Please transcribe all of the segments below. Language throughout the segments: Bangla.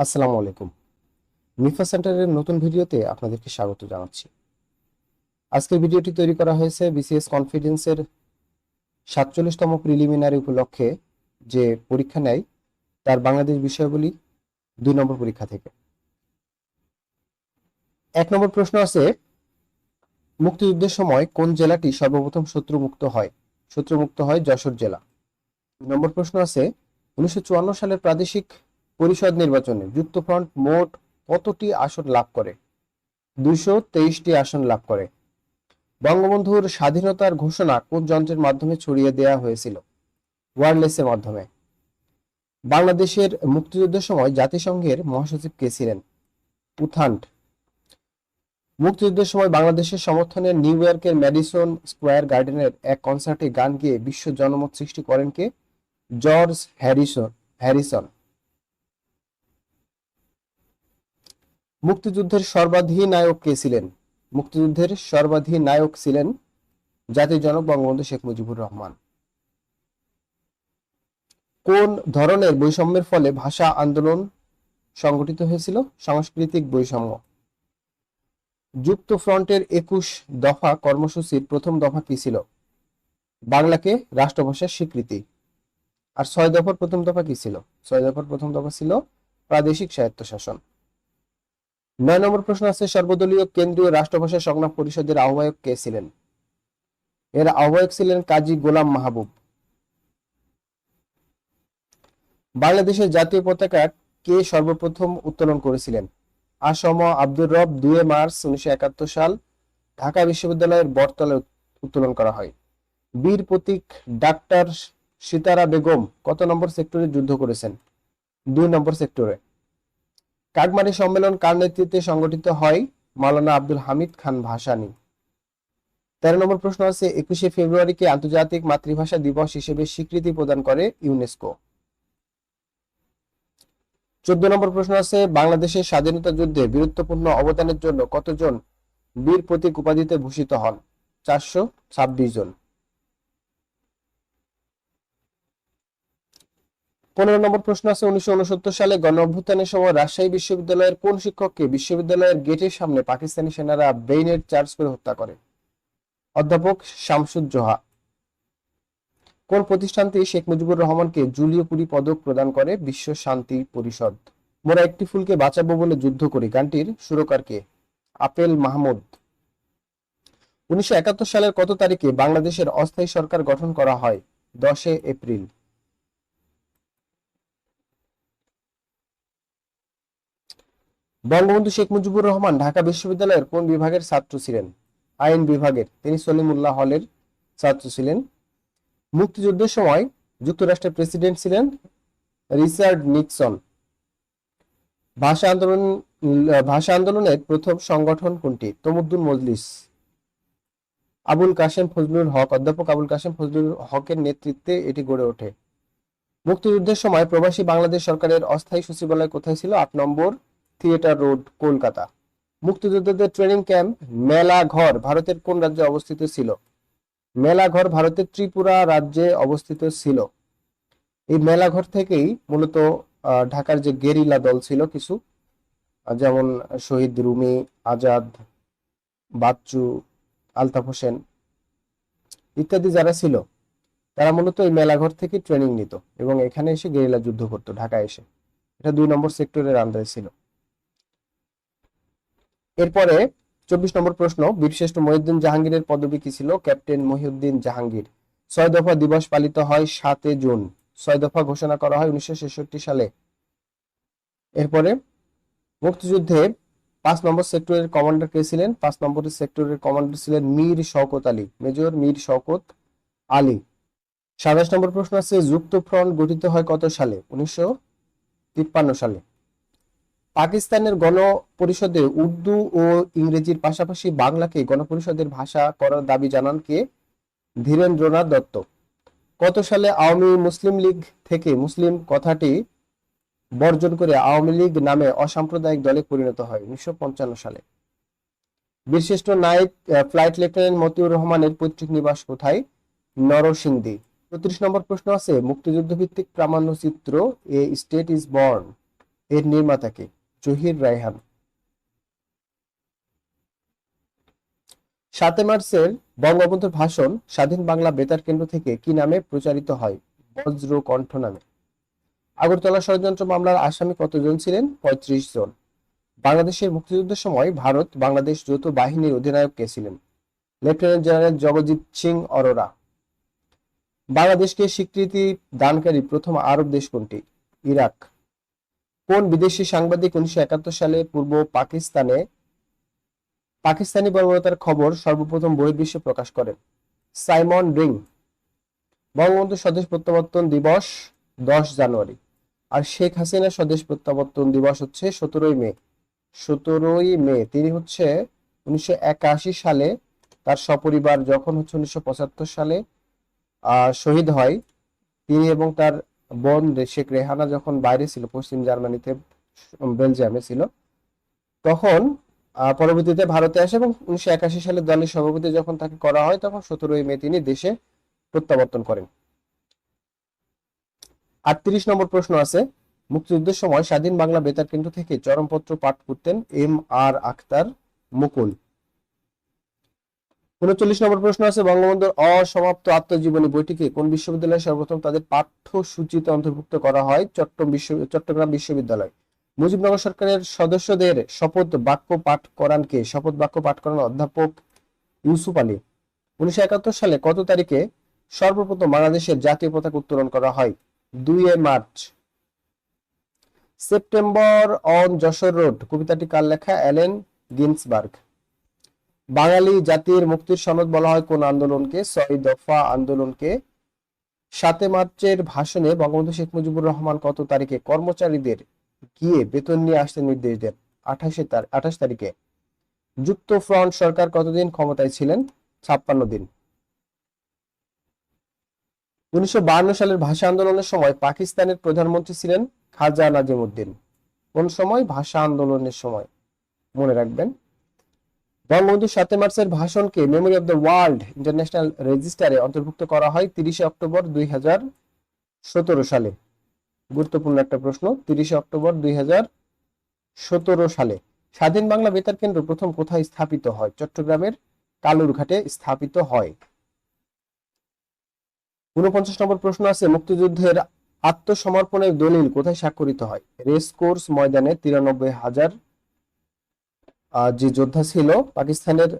আসসালামু আলাইকুম। নিফা সেন্টারের নতুন ভিডিওতে আপনাদেরকে স্বাগত জানাচ্ছি। আজকের ভিডিওটি তৈরি করা হয়েছে বিসিএস কনফিডেন্সের 47তম প্রিলিমিনারি উপলক্ষে যে পরীক্ষা নেয় তার বাংলাদেশ বিষয়াবলী 2 নম্বর পরীক্ষা থেকে। 1 নম্বর প্রশ্ন আছে, মুক্তিযুদ্ধের সময় কোন জেলাটি সর্বপ্রথম শত্রুমুক্ত হয় যশোর জেলা। 2 নম্বর প্রশ্ন আছে, 1954 সালের প্রাদেশিক পরিষদ নির্বাচনে যুক্তফ্রন্ট মোট কতটি আসন লাভ করে? 223টি আসন লাভ করে। বঙ্গবন্ধুর স্বাধীনতার ঘোষণা কোন যন্ত্রের মাধ্যমে ছড়িয়ে দেওয়া হয়েছিল? ওয়্যারলেসের মাধ্যমে। বাংলাদেশের মুক্তিযুদ্ধের সময় জাতিসংঘের মহাসচিব কে ছিলেন? উথান্ড। মুক্তিযুদ্ধের সময় বাংলাদেশের সমর্থনে নিউ ইয়র্কের ম্যাডিসন স্কোয়ার গার্ডেনের এক কনসার্টে গান গেয়ে বিশ্ব জনমত সৃষ্টি করেন কে? George Harrison. মুক্তিযুদ্ধের সর্বাধিনায়ক কে ছিলেন? মুক্তিযুদ্ধের সর্বাধিনায়ক ছিলেন জাতির জনক বঙ্গবন্ধু শেখ মুজিবুর রহমান। কোন ধরনের বৈষম্যের ফলে ভাষা আন্দোলন সংগঠিত হয়েছিল? সাংস্কৃতিক বৈষম্য। যুক্তফ্রন্টের 21 দফা কর্মসূচির প্রথম দফা কি ছিল? বাংলাকে রাষ্ট্রভাষার স্বীকৃতি। আর 6 দফার প্রথম দফা কি ছিল? 6 দফার প্রথম দফা ছিল প্রাদেশিক স্বায়ত্তশাসন। 9 নম্বর প্রশ্ন আছে, সর্বদলীয় কেন্দ্রীয় রাষ্ট্রভাষা সংগ্রাম পরিষদের আহ্বায়ক কে ছিলেন? এর আহ্বায়ক ছিলেন কাজী গোলাম মাহবুব। বাংলাদেশের জাতীয় পতাকা কে সর্বপ্রথম উত্তোলন করেছিলেন? আসম আব্দুর রব 2 মার্চ 1971 সাল ঢাকা বিশ্ববিদ্যালয়ের বটতলায় উত্তোলন করা হয়। বীর প্রতীক ডাক্তার সিতারা বেগম কত নম্বর সেক্টরে যুদ্ধ করেছেন? 2 নম্বর সেক্টরে। কাকমারি সম্মেলন কার নেতৃত্বে সংগঠিত হয়? মাওলানা আব্দুল হামিদ খান ভাসানী। 13 নম্বর প্রশ্ন আছে, 21শে ফেব্রুয়ারিকে আন্তর্জাতিক মাতৃভাষা দিবস হিসেবে স্বীকৃতি প্রদান করে ইউনেস্কো। 14 নম্বর প্রশ্ন আছে, বাংলাদেশের স্বাধীনতা যুদ্ধে বীরত্বপূর্ণ অবদানের জন্য কতজন বীর প্রতীক উপাধিতে ভূষিত হন? 426 জন। 15 নম্বর প্রশ্ন আছে, 1969 সালে গণঅভ্যুত্থানের সময় রাজশাহী বিশ্ববিদ্যালয়ের কোন শিক্ষককে বিশ্ববিদ্যালয়ের গেটের সামনে পাকিস্তানি সেনারা বেইনেট চার্জ করে হত্যা করে? অধ্যাপক শামসুজ্জোহা। কোন প্রতিষ্ঠানটি শেখ মুজিবুর রহমানকে জুলিও কুরি পদক প্রদান করে? বিশ্ব শান্তি পরিষদ। মোরা একটি ফুলকে বাঁচাবো বলে যুদ্ধ করি গানটির সুরকার কে? আপেল মাহমুদ। 1971 সালের কত তারিখে বাংলাদেশের অস্থায়ী সরকার গঠন করা হয়? 10 এপ্রিল। বঙ্গবন্ধু শেখ মুজিবুর রহমান ঢাকা বিশ্ববিদ্যালয়ের কোন বিভাগের ছাত্র ছিলেন? আইন বিভাগের। তিনি সলিমুল্লাহ হলের ছাত্র ছিলেন। মুক্তিযুদ্ধের সময় যুক্তরাষ্ট্রের প্রেসিডেন্ট ছিলেন রিচার্ড নিক্সন। ভাষা আন্দোলনের প্রথম সংগঠন কোনটি? তমুদ্দুন মজলিস। অধ্যাপক আবুল কাশেম ফজলুল হকের নেতৃত্বে এটি গড়ে ওঠে। মুক্তিযুদ্ধের সময় প্রবাসী বাংলাদেশ সরকারের অস্থায়ী সচিবালয় কোথায় ছিল? 8 নম্বর থিয়েটার রোড, কলকাতা। মুক্তিযোদ্ধাদের ট্রেনিং ক্যাম্প মেলাঘর ভারতের কোন রাজ্যে অবস্থিত ছিল? মেলাঘর ভারতের ত্রিপুরা রাজ্যে অবস্থিত ছিল। এই মেলাঘর থেকেই মূলত ঢাকার যে গেরিলা দল ছিল কিছু, যেমন শহীদ রুমি, আজাদ, বাচ্চু, আলতাফ হোসেন ইত্যাদি যারা ছিল, তারা মূলত এই মেলাঘর থেকে ট্রেনিং নিত এবং এখানে এসে গেরিলা যুদ্ধ করতো ঢাকায় এসে। এটা 2 নম্বর সেক্টরের আন্ডারে ছিল। এরপরে 24 নম্বর প্রশ্ন, বীরশ্রেষ্ঠ মহিউদ্দিন জাহাঙ্গীরের পদবী কি ছিল? ক্যাপ্টেন মহিউদ্দিন জাহাঙ্গীর। 6 দফা দিবস পালিত হয় 7 জুন। 6 দফা ঘোষণা করা হয় 1966 সালে। এরপরে মুক্তিযুদ্ধে 5 নম্বর সেক্টরের কমান্ডার কে ছিলেন? 5 নম্বর সেক্টরের কমান্ডার ছিলেন মীর শওকত আলী, মেজর মীর শওকত আলী। 27 নম্বর প্রশ্ন আছে, যুক্ত ফ্রন্ট গঠিত হয় কত সালে? 1953 সালে। পাকিস্তানের গণপরিষদে উর্দু ও ইংরেজির পাশাপাশি বাংলাকে গণপরিষদের ভাষা করার দাবি জানান কে? ধীরেন্দ্রনাথ দত্ত। কত সালে আওয়ামী মুসলিম লীগ থেকে মুসলিম কথাটি বর্জন করে আওয়ামী লীগ নামে অসাম্প্রদায়িক দলে পরিণত হয়? 1955 সালে। বীরশ্রেষ্ঠ নায়ক ফ্লাইট লেফটেন্যান্ট মতিউর রহমানের পৈতৃক নিবাস কোথায়? নরসিংদী। 34 নম্বর প্রশ্ন আছে, মুক্তিযুদ্ধ ভিত্তিক প্রামাণ্যচিত্র এ স্টেট ইজ বর্ন এর নির্মাতা কে? জহির রায়হান। 7 মার্চের বঙ্গবন্ধুর ভাষণ স্বাধীন বাংলা বেতার কেন্দ্র থেকে কি নামে প্রচারিত হয়? বজ্রকণ্ঠ নামে। আগরতলা ষড়যন্ত্র মামলার আসামি কতজন ছিলেন? 35 জন। বাংলাদেশের মুক্তিযুদ্ধের সময় ভারত বাংলাদেশ যৌথ বাহিনীর অধিনায়ক কে ছিলেন? Lieutenant general Jagjit Singh Aurora. বাংলাদেশকে স্বীকৃতি দানকারী প্রথম আরব দেশ কোনটি? ইরাক। কোন বিদেশি সাংবাদিক 1971 সালে পূর্ব পাকিস্তানি বর্বরতার খবর সর্বপ্রথম বহির্বিশ্বে প্রকাশ করেন? Simon ring. বঙ্গবন্ধু স্বদেশ প্রত্যাবর্তন দিবস 10 জানুয়ারি, আর শেখ হাসিনা স্বদেশ প্রত্যাবর্তন দিবস হচ্ছে 17ই মে। 17ই মে তিনি হচ্ছে 1981 সালে তার সপরিবার যখন হচ্ছে 1975 সালে শহীদ হয়, তিনি এবং তার বোন শেখ রেহানা যখন বাইরে ছিল, পশ্চিম জার্মানিতে, বেলজিয়ামে ছিল, তখন পরবর্তীতে ভারতে আসে এবং 1981 সালে দলের সভাপতি যখন তাকে করা হয় তখন 17ই মে তিনি দেশে প্রত্যাবর্তন করেন। 38 নম্বর প্রশ্ন আছে, মুক্তিযুদ্ধের সময় স্বাধীন বাংলা বেতার কেন্দ্র থেকে চরমপত্র পাঠ করতেন এম আর আখতার মুকুল। 39 নম্বর প্রশ্ন আছে, বঙ্গবন্ধুর অসমাপ্ত আত্মজীবনী বইটিকে কোন বিশ্ববিদ্যালয়ে সর্বপ্রথম তাদের পাঠ্যসূচিতে অন্তর্ভুক্ত করা হয়? চট্টগ্রাম বিশ্ববিদ্যালয়। মুজিবনগর সরকারের সদস্যদের শপথ বাক্য পাঠ করান কে? শপথ বাক্য পাঠ করান অধ্যাপক ইউসুফ আলী। 1971 সালে কত তারিখে সর্বপ্রথম বাংলাদেশের জাতীয় পতাকা উত্তোলন করা হয়? 2 March. September on Jessore road কবিতাটি কার লেখা? Allen Ginsberg. বাঙালি জাতির মুক্তির সনদ বলা হয় কোন আন্দোলনকে? 6 দফা আন্দোলনকে। 7 মার্চের ভাষণে বঙ্গবন্ধু শেখ মুজিবুর রহমান কত তারিখে কর্মচারীদের গিয়ে বেতন নিয়ে আসতে নির্দেশ দেন? 28 তারিখে। যুক্ত ফ্রন্ট সরকার কতদিন ক্ষমতায় ছিলেন? 56 দিন। 1952 সালের ভাষা আন্দোলনের সময় পাকিস্তানের প্রধানমন্ত্রী ছিলেন খাজা নাজিমুদ্দিন। কোন সময়? ভাষা আন্দোলনের সময়, মনে রাখবেন। বঙ্গবন্ধু 7 মার্চের ভাষণকে memory of the world international রেজিস্টারে অন্তর্ভুক্ত করা হয় 30 অক্টোবর 2017 সালে। গুরুত্বপূর্ণ একটা প্রশ্ন। 30 অক্টোবর 2017 সালে স্বাধীন বাংলা বেতার কেন্দ্র প্রথম কোথায় স্থাপিত হয়? চট্টগ্রামের কালুরঘাটে স্থাপিত হয়। 49 নম্বর প্রশ্ন আছে, মুক্তিযুদ্ধের আত্মসমর্পণের দলিল কোথায় স্বাক্ষরিত হয়? রেসকোর্স ময়দানে 93,000 যে যোদ্ধা ছিল, পাকিস্তানের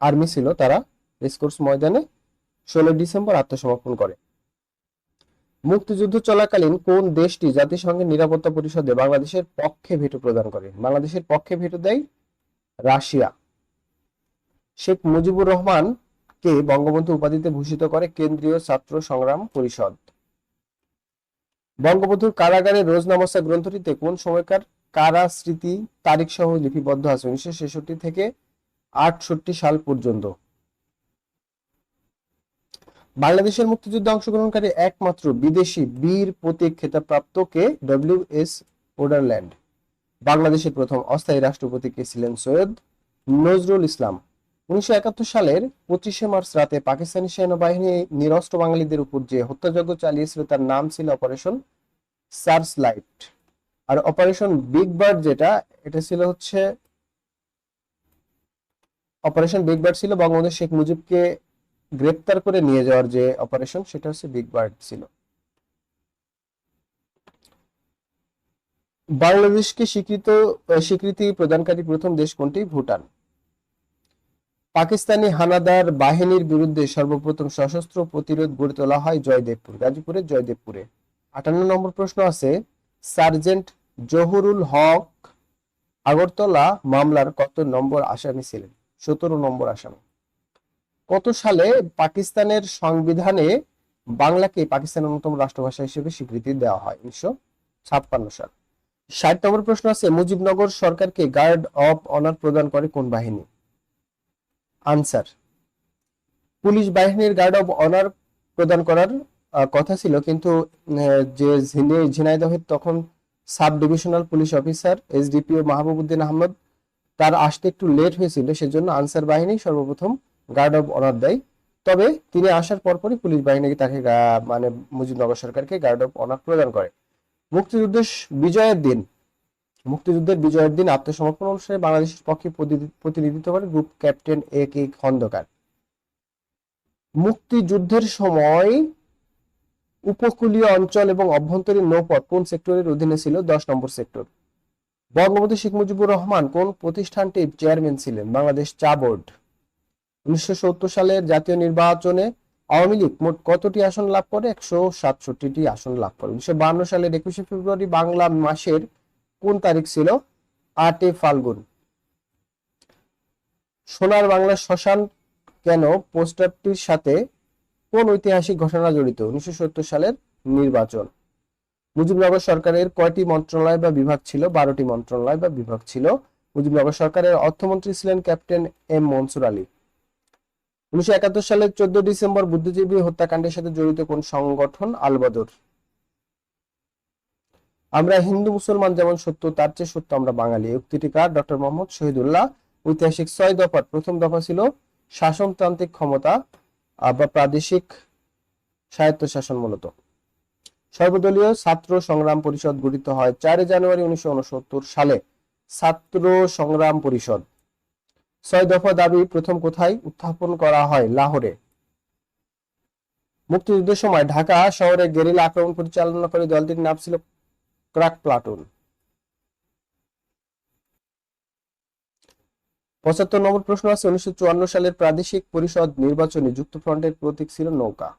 আর্মি ছিল, তারা রেসকোর্স ময়দানে 16 ডিসেম্বর আত্মসমর্পণ করে। মুক্তিযুদ্ধ চলাকালীন কোন দেশটি জাতিসংঘের নিরাপত্তা পরিষদে বাংলাদেশের পক্ষে ভেটো প্রদান করে? বাংলাদেশের পক্ষে ভেটো দেয় রাশিয়া। শেখ মুজিবুর রহমান কে বঙ্গবন্ধু উপাধিতে ভূষিত করে কেন্দ্রীয় ছাত্র সংগ্রাম পরিষদ। বঙ্গবন্ধুর কারাগারে রোজনামসা গ্রন্থটিতে কোন সময়কার কারা স্মৃতি তারিখ সহ লিপিবদ্ধ আছে? 1966 থেকে 68 সাল পর্যন্ত। বাংলাদেশের মুক্তিযুদ্ধে অংশগ্রহণকারী একমাত্র বিদেশি বীর প্রতীক খেতাবপ্রাপ্ত কে? ডব্লিউ.এস. ওডারল্যান্ড। বাংলাদেশের প্রথম অস্থায়ী রাষ্ট্রপতি কে ছিলেন? সৈয়দ নজরুল ইসলাম। 1971 সালের 25 মার্চ রাতে পাকিস্তানি সেনাবাহিনী নিরস্ত্র বাঙালিদের উপর যে হত্যাযজ্ঞ চালিয়েছিল তার নাম ছিল অপারেশন সার্চ লাইট। আর অপারেশন বিগ বার্ড যেটা, এটা ছিল হচ্ছে অপারেশন বিগ বার্ড ছিল বঙ্গবন্ধু শেখ মুজিবকে গ্রেপ্তার করে নিয়ে যাওয়ার যে অপারেশন, সেটা হচ্ছে বিগ বার্ড ছিল। বাংলাদেশকে স্বীকৃতি প্রদানকারী প্রথম দেশ কোনটি? ভুটান। পাকিস্তানি হানাদার বাহিনীর বিরুদ্ধে সর্বপ্রথম সশস্ত্র প্রতিরোধ গড়ে তোলা হয় জয়দেবপুর, গাজীপুরের জয়দেবপুরে। 58 নম্বর প্রশ্ন আছে, সার্জেন্ট জহুরুল হক আগরতলা মামলার কত নম্বর আসামি ছিলেন? 17 নম্বর আসামি। কত সালে পাকিস্তানের সংবিধানে বাংলাকে পাকিস্তানের অন্যতম রাষ্ট্রভাষা হিসেবে স্বীকৃতি দেওয়া হয়? 1956 সাল। 60 নম্বর প্রশ্ন আছে, মুজিবনগর সরকারকে গার্ড অফ অনার প্রদান করে কোন বাহিনী? আনসার, পুলিশ বাহিনীর গার্ড অফ অনার প্রদান করার কথা ছিল, কিন্তু যে ঝিনাইদহের তখন sub divisional police officer SDPO Mahbubuddin Ahmad, তার আসতে একটু লেট হয়েছিল, সেজন্য আনসার বাহিনী সর্বপ্রথম গার্ড অফ অনার দেয়। তবে তিনি আসার পরপরই পুলিশ বাহিনী তাকে মানে মুজিবনগর সরকারকে গার্ড অফ অনার প্রদান করে। মুক্তিযুদ্ধের বিজয়ের দিন আত্মসমর্পণ অনুষ্ঠানে বাংলাদেশের পক্ষে প্রতিনিধিত্ব করে গ্রুপ ক্যাপ্টেন এ কে খন্দকার। মুক্তিযুদ্ধের সময় উপকূলীয় অঞ্চল এবং অভ্যন্তরীণ নৌপথ কোন সেক্টরের অধীনে ছিল? 10 নম্বর সেক্টর। বঙ্গবন্ধু শেখ মুজিবুর রহমান কোন প্রতিষ্ঠানটির চেয়ারম্যান ছিলেন? বাংলাদেশ চা বোর্ড। 1970 সালের জাতীয় নির্বাচনে আওয়ামী লীগ মোট কতটি আসন লাভ করে? 167টি আসন লাভ করে। 1952 সালের 21শে ফেব্রুয়ারি বাংলা মাসের কোন তারিখ ছিল? 8 ফাল্গুন। সোনার বাংলা শ্মশান কেন পোস্টারটির সাথে কোন ঐতিহাসিক ঘটনা জড়িত? 1970 সালের নির্বাচন। মুজিবনগর সরকারের কয়টি মন্ত্রণালয় বা বিভাগ ছিল? 12টি মন্ত্রণালয় বা বিভাগ ছিল। মুজিবনগর সরকারের অর্থমন্ত্রী ছিলেন ক্যাপ্টেন এম মনসুর আলী। 1971 সালের 14 ডিসেম্বর বুদ্ধিজীবী হত্যাকাণ্ডের সাথে জড়িত কোন সংগঠন? আল বদর। আমরা হিন্দু মুসলমান যেমন সত্য, তার চেয়ে সত্য আমরা বাঙালি, এই উক্তিটি কার? ডক্টর মোহাম্মদ শহীদুল্লাহ। ঐতিহাসিক 6 দফার প্রথম দফা ছিল শাসনতান্ত্রিক ক্ষমতা বা প্রাদেশিক স্বায়ত্তশাসন। মূলত সর্বদলীয় ছাত্র সংগ্রাম পরিষদ গঠিত হয় 4 জানুয়ারি 1969 সালে। ছাত্র সংগ্রাম পরিষদ। 6 দফা দাবি প্রথম কোথায় উত্থাপন করা হয়? লাহোরে। মুক্তিযুদ্ধের সময় ঢাকা শহরে গেরিলা আক্রমণ পরিচালনা করে দলটির নাম ছিল ক্রাক প্লাটুন। 75 নম্বর প্রশ্ন আছে, 1954 সালের প্রাদেশিক পরিষদ নির্বাচনে যুক্তফ্রন্টের প্রতীক ছিল নৌকা।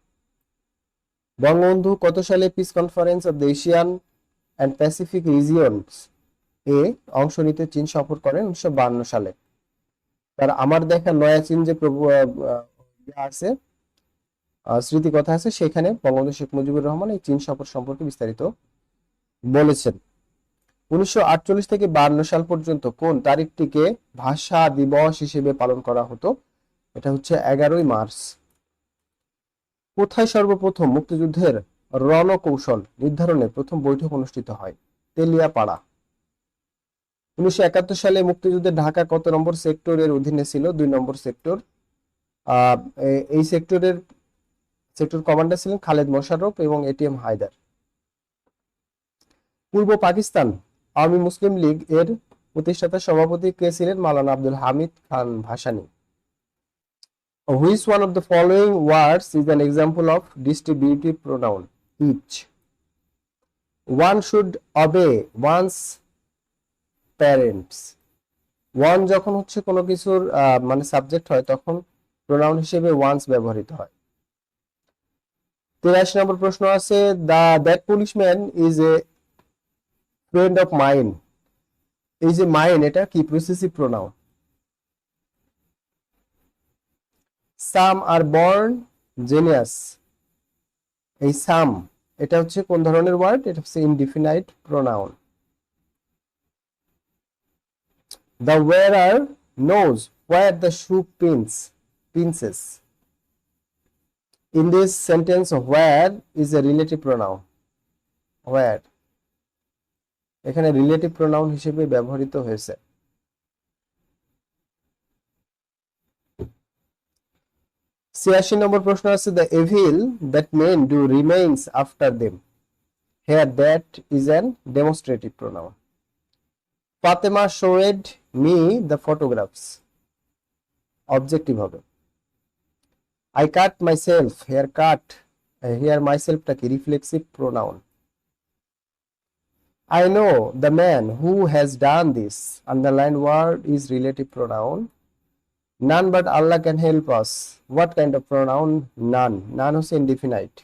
বঙ্গবন্ধু কত সালে peace conference of the Asian and Pacific regions এ অংশ নিতে চীন সফর করেন? 1952 সালে। তার আমার দেখা নয়া চীন যে আছে স্মৃতি কথা আছে, সেখানে বঙ্গবন্ধু শেখ মুজিবুর রহমান এই চীন সফর সম্পর্কে বিস্তারিত বলেছেন। 1948 থেকে 52 সাল পর্যন্ত কোন তারিখটিকে ভাষা দিবস হিসেবে পালন করা হতো? এটা হচ্ছে 11ই মার্চ। কোথায় সর্বপ্রথম মুক্তিযুদ্ধের রণকৌশল নির্ধারণে প্রথম বৈঠক অনুষ্ঠিত হয়? তেলিয়াপাড়া। 1971 সালে মুক্তিযুদ্ধে ঢাকা কত নম্বর সেক্টরের অধীনে ছিল? 2 নম্বর সেক্টর। এই সেক্টর কমান্ডার ছিলেন খালেদ মোশাররফ এবং এটিএম হায়দার। পূর্ব পাকিস্তান আওয়ামী মুসলিম লীগ এর প্রতিষ্ঠাতা সভাপতি কে ছিলেন? মাওলানা Abdul Hamid Khan Bhasani. Which one of the following words is an example of distributive pronoun? Each. One should obey one's parents. One যখন হচ্ছে কোনো কিছুর মানে সাবজেক্ট হয় তখন প্রোনাউন হিসেবে ওয়ান্স ব্যবহৃত হয়। 83 নম্বর প্রশ্ন আছে, that policeman is a friend of mine. এই যে মাইন, এটা কি possessive pronoun? Some are born genius. এই সাম এটা হচ্ছে কোন ধরনের ওয়ার্ড? এটা হচ্ছে indefinite pronoun. The wearer knows where the shoe pinches. In this sentence, where is a relative pronoun. Where এখানে রিলেটিভ প্রোনাউন হিসেবে ব্যবহৃত হয়েছে। 86 নম্বর প্রশ্ন আছে, the evil that men do remains after them. Here that is an demonstrative pronoun. Fatima showed me the photographs. Objective হবে। I cut myself. Here myself টা কি? Reflexive pronoun. I know the man who has done this. Underlined word is relative pronoun. None but Allah can help us. What kind of pronoun? None. None হচ্ছে indefinite.